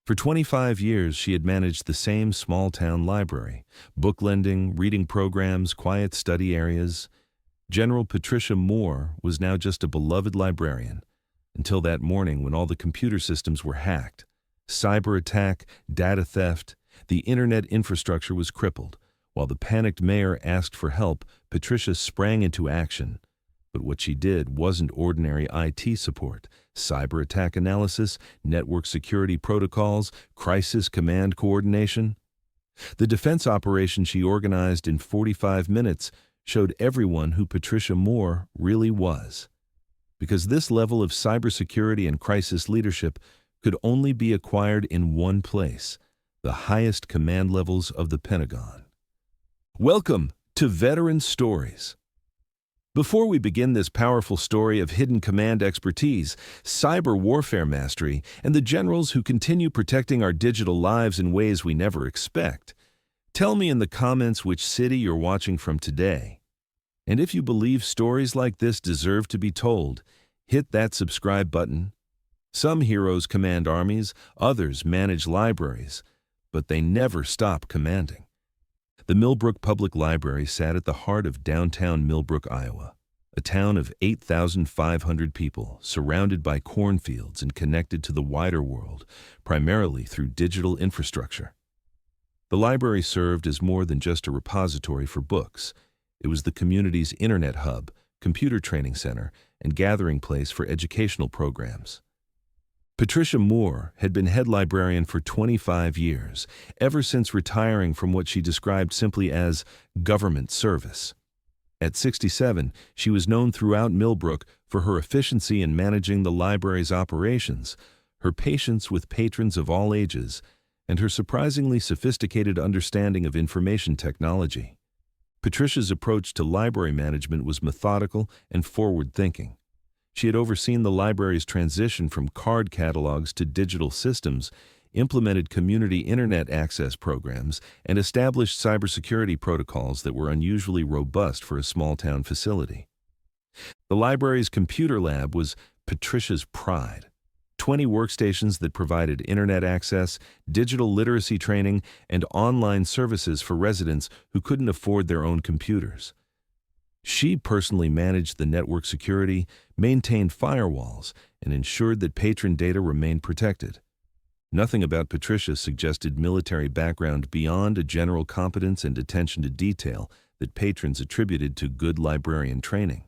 For 25 years, she had managed the same small-town library, book lending, reading programs, quiet study areas. General Patricia Moore was now just a beloved librarian, until that morning when all the computer systems were hacked. Cyber attack, data theft, the internet infrastructure was crippled. While the panicked mayor asked for help, Patricia sprang into action. But what she did wasn't ordinary IT support. Cyber attack analysis, network security protocols, crisis command coordination. The defense operation she organized in 45 minutes showed everyone who Patricia Moore really was. Because this level of cybersecurity and crisis leadership could only be acquired in one place, the highest command levels of the Pentagon. Welcome to Veteran Stories. Before we begin this powerful story of hidden command expertise, cyber warfare mastery, and the generals who continue protecting our digital lives in ways we never expect, tell me in the comments which city you're watching from today. And if you believe stories like this deserve to be told, hit that subscribe button. Some heroes command armies, others manage libraries, but they never stop commanding. The Millbrook Public Library sat at the heart of downtown Millbrook, Iowa, a town of 8,500 people, surrounded by cornfields and connected to the wider world, primarily through digital infrastructure. The library served as more than just a repository for books. It was the community's internet hub, computer training center, and gathering place for educational programs. Patricia Moore had been head librarian for 25 years, ever since retiring from what she described simply as government service. At 67, she was known throughout Millbrook for her efficiency in managing the library's operations, her patience with patrons of all ages, and her surprisingly sophisticated understanding of information technology. Patricia's approach to library management was methodical and forward-thinking. She had overseen the library's transition from card catalogs to digital systems, implemented community internet access programs, and established cybersecurity protocols that were unusually robust for a small-town facility. The library's computer lab was Patricia's pride. 20 workstations that provided internet access, digital literacy training, and online services for residents who couldn't afford their own computers. She personally managed the network security, maintained firewalls, and ensured that patron data remained protected. Nothing about Patricia suggested military background beyond a general competence and attention to detail that patrons attributed to good librarian training.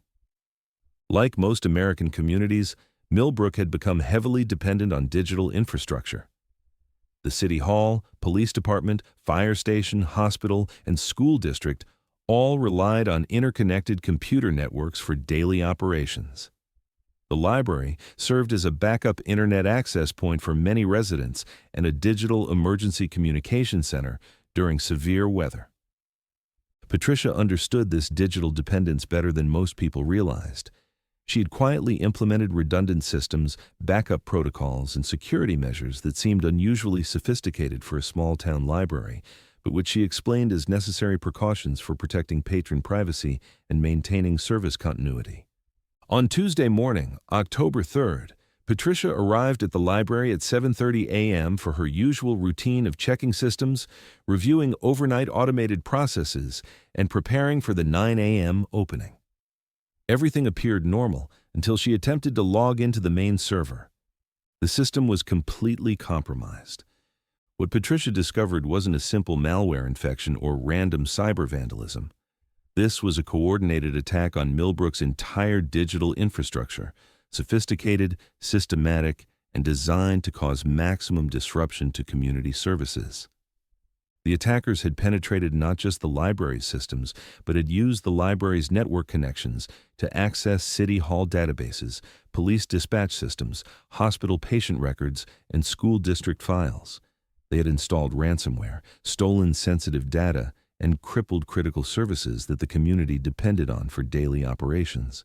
Like most American communities, Millbrook had become heavily dependent on digital infrastructure. The city hall, police department, fire station, hospital, and school district all relied on interconnected computer networks for daily operations. The library served as a backup internet access point for many residents and a digital emergency communication center during severe weather. Patricia understood this digital dependence better than most people realized. She had quietly implemented redundant systems, backup protocols, and security measures that seemed unusually sophisticated for a small-town library, but which she explained as necessary precautions for protecting patron privacy and maintaining service continuity. On Tuesday morning, October 3rd, Patricia arrived at the library at 7:30 a.m. for her usual routine of checking systems, reviewing overnight automated processes, and preparing for the 9 a.m. opening. Everything appeared normal until she attempted to log into the main server. The system was completely compromised. What Patricia discovered wasn't a simple malware infection or random cyber vandalism. This was a coordinated attack on Millbrook's entire digital infrastructure, sophisticated, systematic, and designed to cause maximum disruption to community services. The attackers had penetrated not just the library's systems, but had used the library's network connections to access city hall databases, police dispatch systems, hospital patient records, and school district files. They had installed ransomware, stolen sensitive data, and crippled critical services that the community depended on for daily operations.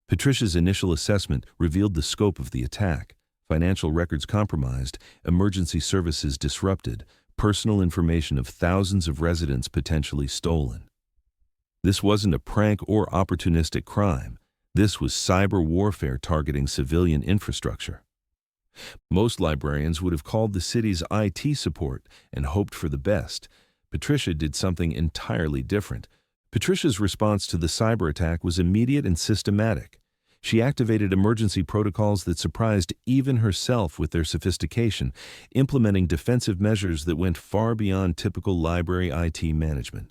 Patricia's initial assessment revealed the scope of the attack: financial records compromised, emergency services disrupted, personal information of thousands of residents potentially stolen. This wasn't a prank or opportunistic crime. This was cyber warfare targeting civilian infrastructure. Most librarians would have called the city's IT support and hoped for the best. Patricia did something entirely different. Patricia's response to the cyber attack was immediate and systematic. She activated emergency protocols that surprised even herself with their sophistication, implementing defensive measures that went far beyond typical library IT management.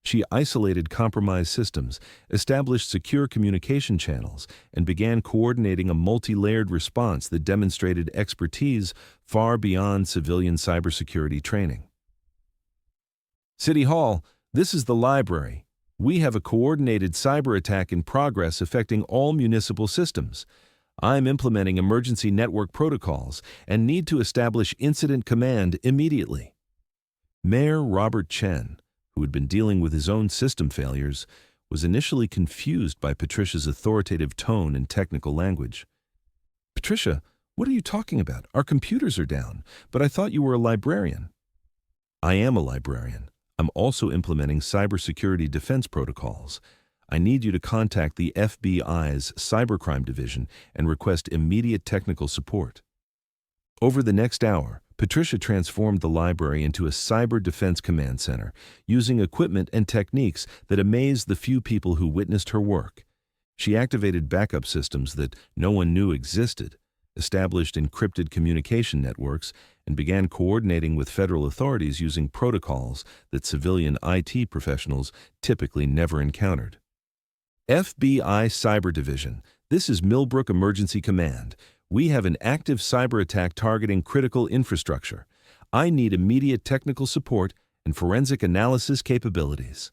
She isolated compromised systems, established secure communication channels, and began coordinating a multi-layered response that demonstrated expertise far beyond civilian cybersecurity training. City Hall, this is the library. We have a coordinated cyber attack in progress affecting all municipal systems. I'm implementing emergency network protocols and need to establish incident command immediately. Mayor Robert Chen, who had been dealing with his own system failures, was initially confused by Patricia's authoritative tone and technical language. "Patricia, what are you talking about? Our computers are down, but I thought you were a librarian." "I am a librarian. I'm also implementing cybersecurity defense protocols. I need you to contact the FBI's Cybercrime Division and request immediate technical support." Over the next hour, Patricia transformed the library into a cyber defense command center, using equipment and techniques that amazed the few people who witnessed her work. She activated backup systems that no one knew existed, established encrypted communication networks, and began coordinating with federal authorities using protocols that civilian IT professionals typically never encountered. FBI Cyber Division, this is Millbrook Emergency Command. We have an active cyber attack targeting critical infrastructure. I need immediate technical support and forensic analysis capabilities.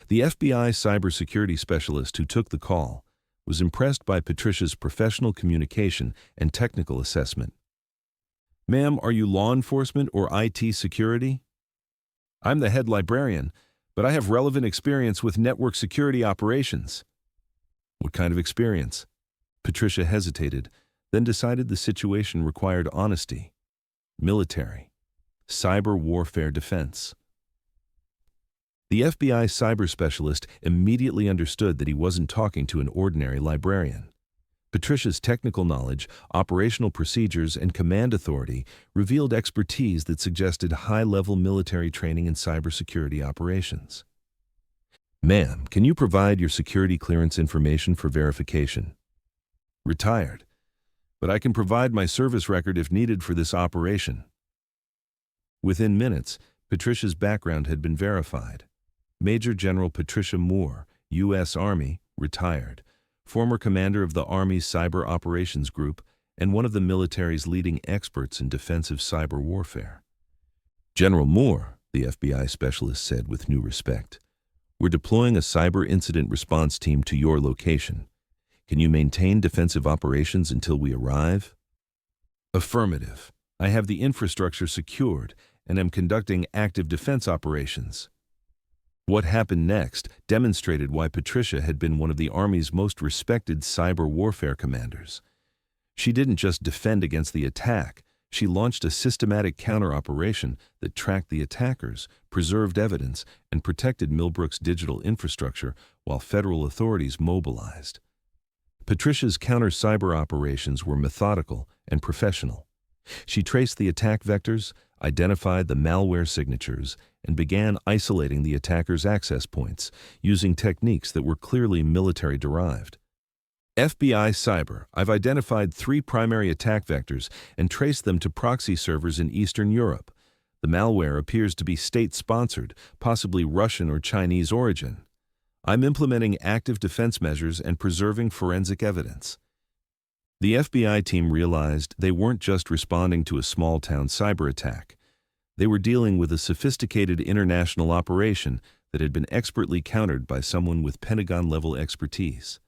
The FBI cybersecurity specialist who took the call was impressed by Patricia's professional communication and technical assessment. "Ma'am, are you law enforcement or IT security?" "I'm the head librarian, but I have relevant experience with network security operations." "What kind of experience?" Patricia hesitated, then decided the situation required honesty. "Military. Cyber warfare defense." The FBI cyber specialist immediately understood that he wasn't talking to an ordinary librarian. Patricia's technical knowledge, operational procedures, and command authority revealed expertise that suggested high-level military training in cybersecurity operations. "Ma'am, can you provide your security clearance information for verification?" "Retired, but I can provide my service record if needed for this operation." Within minutes, Patricia's background had been verified. Major General Patricia Moore, U.S. Army, retired, former commander of the Army's Cyber Operations Group, and one of the military's leading experts in defensive cyber warfare. "General Moore," the FBI specialist said with new respect, "we're deploying a cyber incident response team to your location. Can you maintain defensive operations until we arrive?" "Affirmative. I have the infrastructure secured and am conducting active defense operations." What happened next demonstrated why Patricia had been one of the Army's most respected cyber warfare commanders. She didn't just defend against the attack, she launched a systematic counter-operation that tracked the attackers, preserved evidence, and protected Millbrook's digital infrastructure while federal authorities mobilized. Patricia's counter-cyber operations were methodical and professional. She traced the attack vectors, identified the malware signatures, and began isolating the attackers' access points, using techniques that were clearly military-derived. "FBI Cyber, I've identified 3 primary attack vectors and traced them to proxy servers in Eastern Europe. The malware appears to be state-sponsored, possibly Russian or Chinese origin. I'm implementing active defense measures and preserving forensic evidence." The FBI team realized they weren't just responding to a small-town cyber attack. They were dealing with a sophisticated international operation that had been expertly countered by someone with Pentagon-level expertise.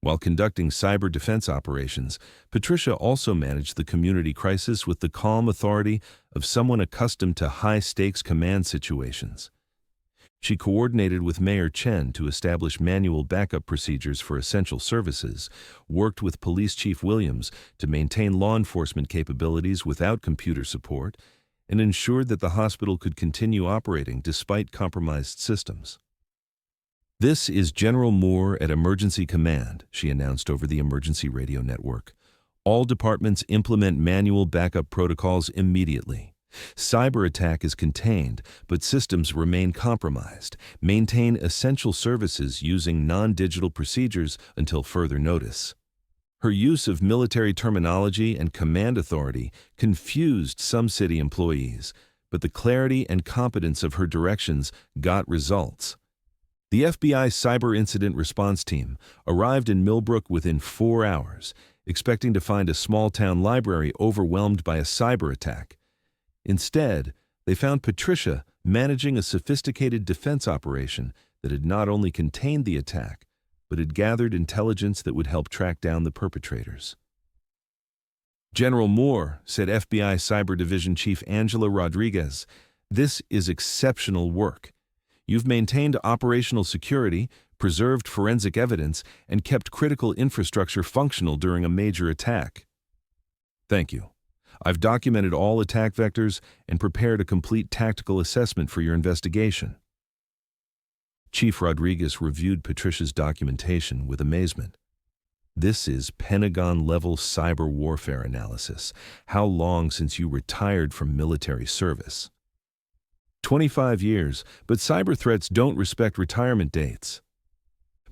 While conducting cyber defense operations, Patricia also managed the community crisis with the calm authority of someone accustomed to high-stakes command situations. She coordinated with Mayor Chen to establish manual backup procedures for essential services, worked with Police Chief Williams to maintain law enforcement capabilities without computer support, and ensured that the hospital could continue operating despite compromised systems. "This is General Moore at Emergency Command," she announced over the emergency radio network. All departments implement manual backup protocols immediately. Cyber attack is contained, but systems remain compromised. Maintain essential services using non-digital procedures until further notice. Her use of military terminology and command authority confused some city employees, but the clarity and competence of her directions got results. The FBI Cyber Incident Response Team arrived in Millbrook within 4 hours, expecting to find a small-town library overwhelmed by a cyber attack. Instead, they found Patricia managing a sophisticated defense operation that had not only contained the attack, but had gathered intelligence that would help track down the perpetrators. General Moore, said FBI Cyber Division Chief Angela Rodriguez, "This is exceptional work. You've maintained operational security, preserved forensic evidence, and kept critical infrastructure functional during a major attack." "Thank you. I've documented all attack vectors and prepared a complete tactical assessment for your investigation." Chief Rodriguez reviewed Patricia's documentation with amazement. "This is Pentagon-level cyber warfare analysis. How long since you retired from military service?" 25 years, but cyber threats don't respect retirement dates.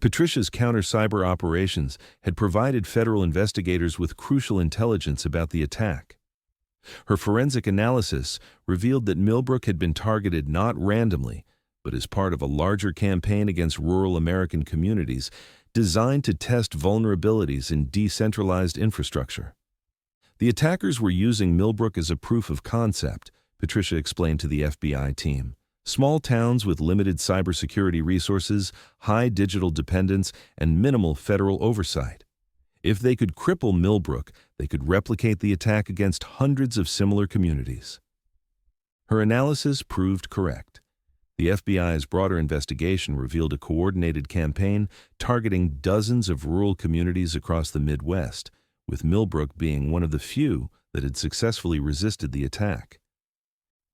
Patricia's counter-cyber operations had provided federal investigators with crucial intelligence about the attack. Her forensic analysis revealed that Millbrook had been targeted not randomly, but as part of a larger campaign against rural American communities designed to test vulnerabilities in decentralized infrastructure. The attackers were using Millbrook as a proof of concept, Patricia explained to the FBI team. Small towns with limited cybersecurity resources, high digital dependence, and minimal federal oversight. If they could cripple Millbrook, they could replicate the attack against hundreds of similar communities. Her analysis proved correct. The FBI's broader investigation revealed a coordinated campaign targeting dozens of rural communities across the Midwest, with Millbrook being one of the few that had successfully resisted the attack.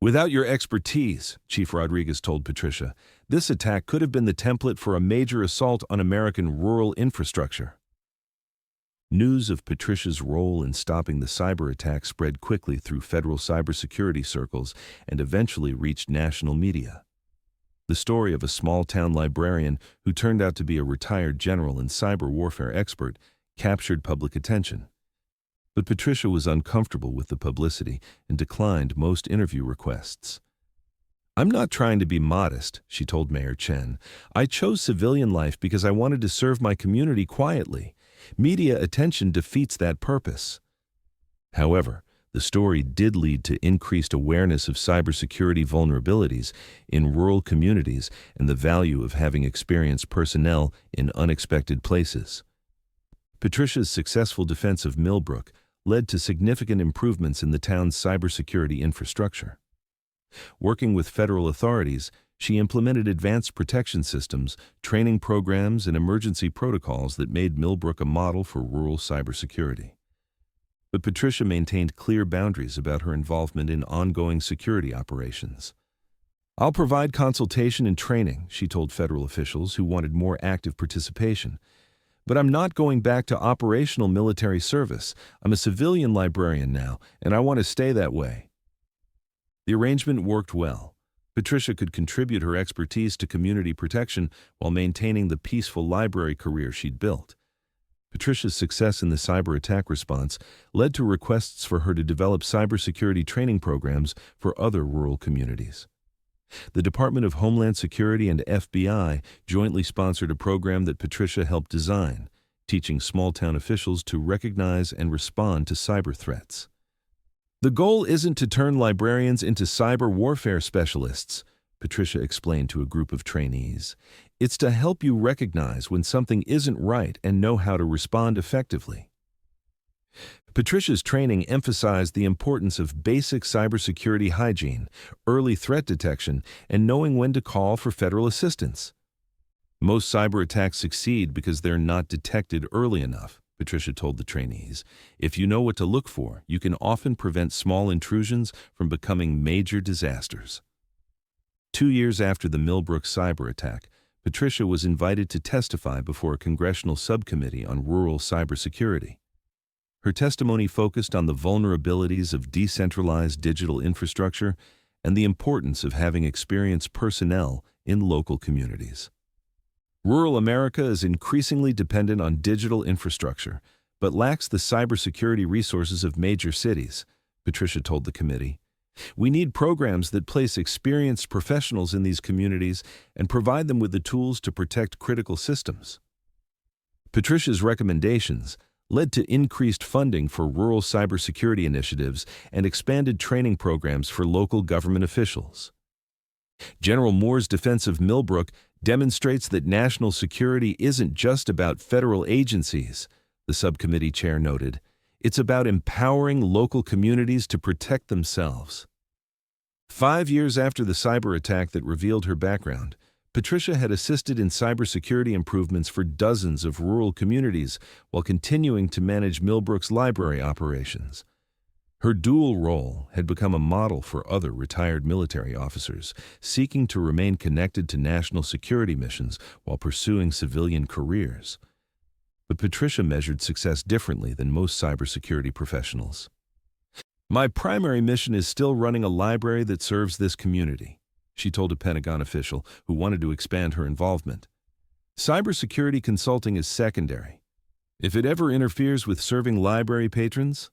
"Without your expertise," Chief Rodriguez told Patricia, "this attack could have been the template for a major assault on American rural infrastructure." News of Patricia's role in stopping the cyber attack spread quickly through federal cybersecurity circles and eventually reached national media. The story of a small-town librarian who turned out to be a retired general and cyber warfare expert captured public attention. But Patricia was uncomfortable with the publicity and declined most interview requests. "I'm not trying to be modest," she told Mayor Chen. "I chose civilian life because I wanted to serve my community quietly. Media attention defeats that purpose." However, the story did lead to increased awareness of cybersecurity vulnerabilities in rural communities and the value of having experienced personnel in unexpected places. Patricia's successful defense of Millbrook led to significant improvements in the town's cybersecurity infrastructure. Working with federal authorities, she implemented advanced protection systems, training programs, and emergency protocols that made Millbrook a model for rural cybersecurity. But Patricia maintained clear boundaries about her involvement in ongoing security operations. "I'll provide consultation and training," she told federal officials who wanted more active participation. "But I'm not going back to operational military service. I'm a civilian librarian now, and I want to stay that way." The arrangement worked well. Patricia could contribute her expertise to community protection while maintaining the peaceful library career she'd built. Patricia's success in the cyber attack response led to requests for her to develop cybersecurity training programs for other rural communities. The Department of Homeland Security and FBI jointly sponsored a program that Patricia helped design, teaching small-town officials to recognize and respond to cyber threats. "The goal isn't to turn librarians into cyber warfare specialists," Patricia explained to a group of trainees. "It's to help you recognize when something isn't right and know how to respond effectively." Patricia's training emphasized the importance of basic cybersecurity hygiene, early threat detection, and knowing when to call for federal assistance. "Most cyber attacks succeed because they're not detected early enough," Patricia told the trainees. "If you know what to look for, you can often prevent small intrusions from becoming major disasters." 2 years after the Millbrook cyber attack, Patricia was invited to testify before a congressional subcommittee on rural cybersecurity. Her testimony focused on the vulnerabilities of decentralized digital infrastructure and the importance of having experienced personnel in local communities. Rural America is increasingly dependent on digital infrastructure, but lacks the cybersecurity resources of major cities, Patricia told the committee. We need programs that place experienced professionals in these communities and provide them with the tools to protect critical systems. Patricia's recommendations led to increased funding for rural cybersecurity initiatives and expanded training programs for local government officials. General Moore's defense of Millbrook demonstrates that national security isn't just about federal agencies, the subcommittee chair noted. It's about empowering local communities to protect themselves. 5 years after the cyber attack that revealed her background, Patricia had assisted in cybersecurity improvements for dozens of rural communities while continuing to manage Millbrook's library operations. Her dual role had become a model for other retired military officers seeking to remain connected to national security missions while pursuing civilian careers. But Patricia measured success differently than most cybersecurity professionals. My primary mission is still running a library that serves this community, she told a Pentagon official who wanted to expand her involvement. Cybersecurity consulting is secondary. If it ever interferes with serving library patrons,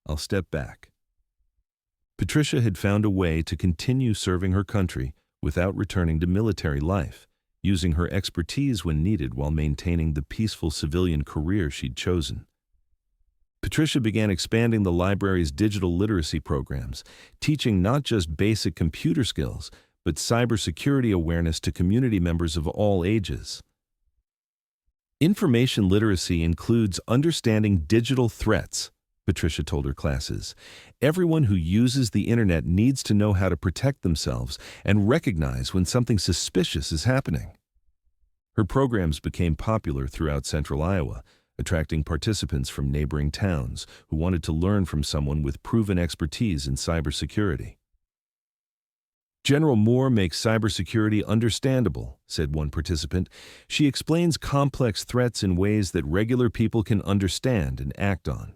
I'll step back. Patricia had found a way to continue serving her country without returning to military life, using her expertise when needed while maintaining the peaceful civilian career she'd chosen. Patricia began expanding the library's digital literacy programs, teaching not just basic computer skills, but cybersecurity awareness to community members of all ages. Information literacy includes understanding digital threats, Patricia told her classes. Everyone who uses the internet needs to know how to protect themselves and recognize when something suspicious is happening. Her programs became popular throughout central Iowa, attracting participants from neighboring towns who wanted to learn from someone with proven expertise in cybersecurity. General Moore makes cybersecurity understandable, said one participant. She explains complex threats in ways that regular people can understand and act on.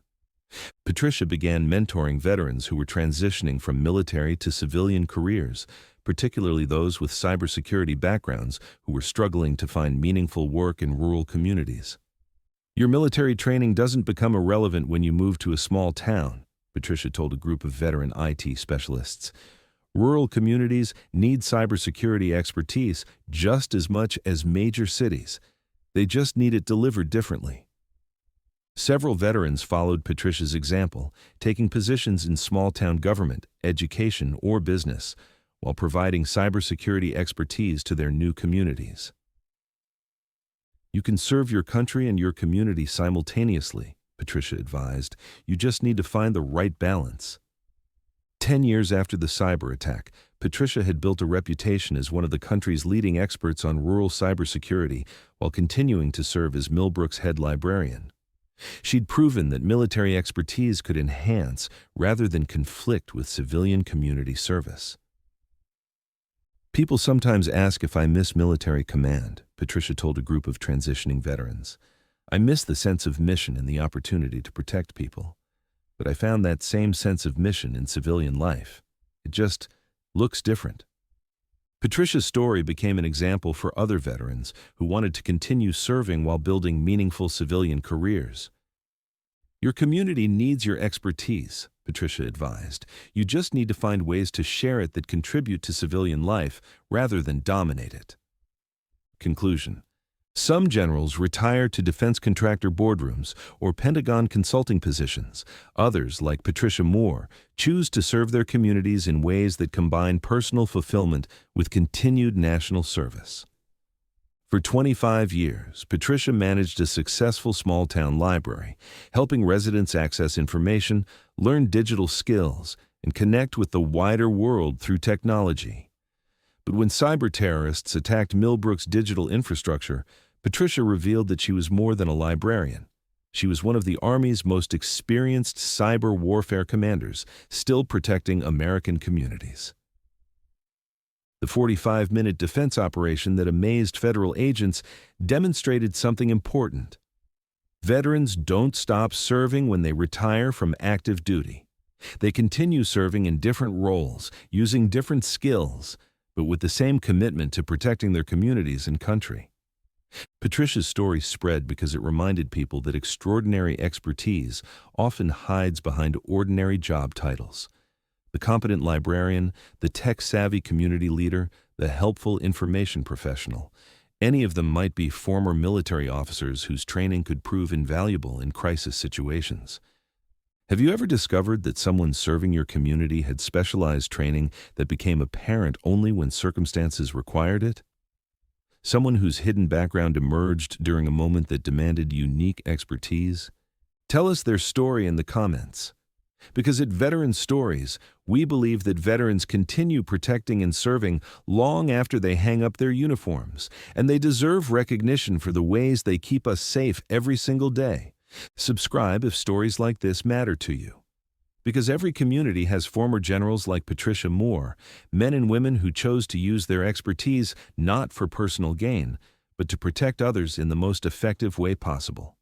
Patricia began mentoring veterans who were transitioning from military to civilian careers, particularly those with cybersecurity backgrounds who were struggling to find meaningful work in rural communities. Your military training doesn't become irrelevant when you move to a small town, Patricia told a group of veteran IT specialists. Rural communities need cybersecurity expertise just as much as major cities. They just need it delivered differently. Several veterans followed Patricia's example, taking positions in small-town government, education, or business, while providing cybersecurity expertise to their new communities. You can serve your country and your community simultaneously, Patricia advised. You just need to find the right balance. 10 years after the cyber attack, Patricia had built a reputation as one of the country's leading experts on rural cybersecurity while continuing to serve as Millbrook's head librarian. She'd proven that military expertise could enhance rather than conflict with civilian community service. People sometimes ask if I miss military command, Patricia told a group of transitioning veterans. I miss the sense of mission and the opportunity to protect people. But I found that same sense of mission in civilian life. It just looks different. Patricia's story became an example for other veterans who wanted to continue serving while building meaningful civilian careers. Your community needs your expertise, Patricia advised. You just need to find ways to share it that contribute to civilian life rather than dominate it. Conclusion. Some generals retire to defense contractor boardrooms or Pentagon consulting positions. Others, like Patricia Moore, choose to serve their communities in ways that combine personal fulfillment with continued national service. For 25 years, Patricia managed a successful small-town library, helping residents access information, learn digital skills, and connect with the wider world through technology. But when cyber terrorists attacked Millbrook's digital infrastructure, Patricia revealed that she was more than a librarian. She was one of the Army's most experienced cyber warfare commanders, still protecting American communities. The 45-minute defense operation that amazed federal agents demonstrated something important. Veterans don't stop serving when they retire from active duty. They continue serving in different roles, using different skills, but with the same commitment to protecting their communities and country. Patricia's story spread because it reminded people that extraordinary expertise often hides behind ordinary job titles. The competent librarian, the tech-savvy community leader, the helpful information professional. Any of them might be former military officers whose training could prove invaluable in crisis situations. Have you ever discovered that someone serving your community had specialized training that became apparent only when circumstances required it? Someone whose hidden background emerged during a moment that demanded unique expertise? Tell us their story in the comments. Because at Veteran Stories, we believe that veterans continue protecting and serving long after they hang up their uniforms, and they deserve recognition for the ways they keep us safe every single day. Subscribe if stories like this matter to you. Because every community has former generals like Patricia Moore, men and women who chose to use their expertise not for personal gain, but to protect others in the most effective way possible.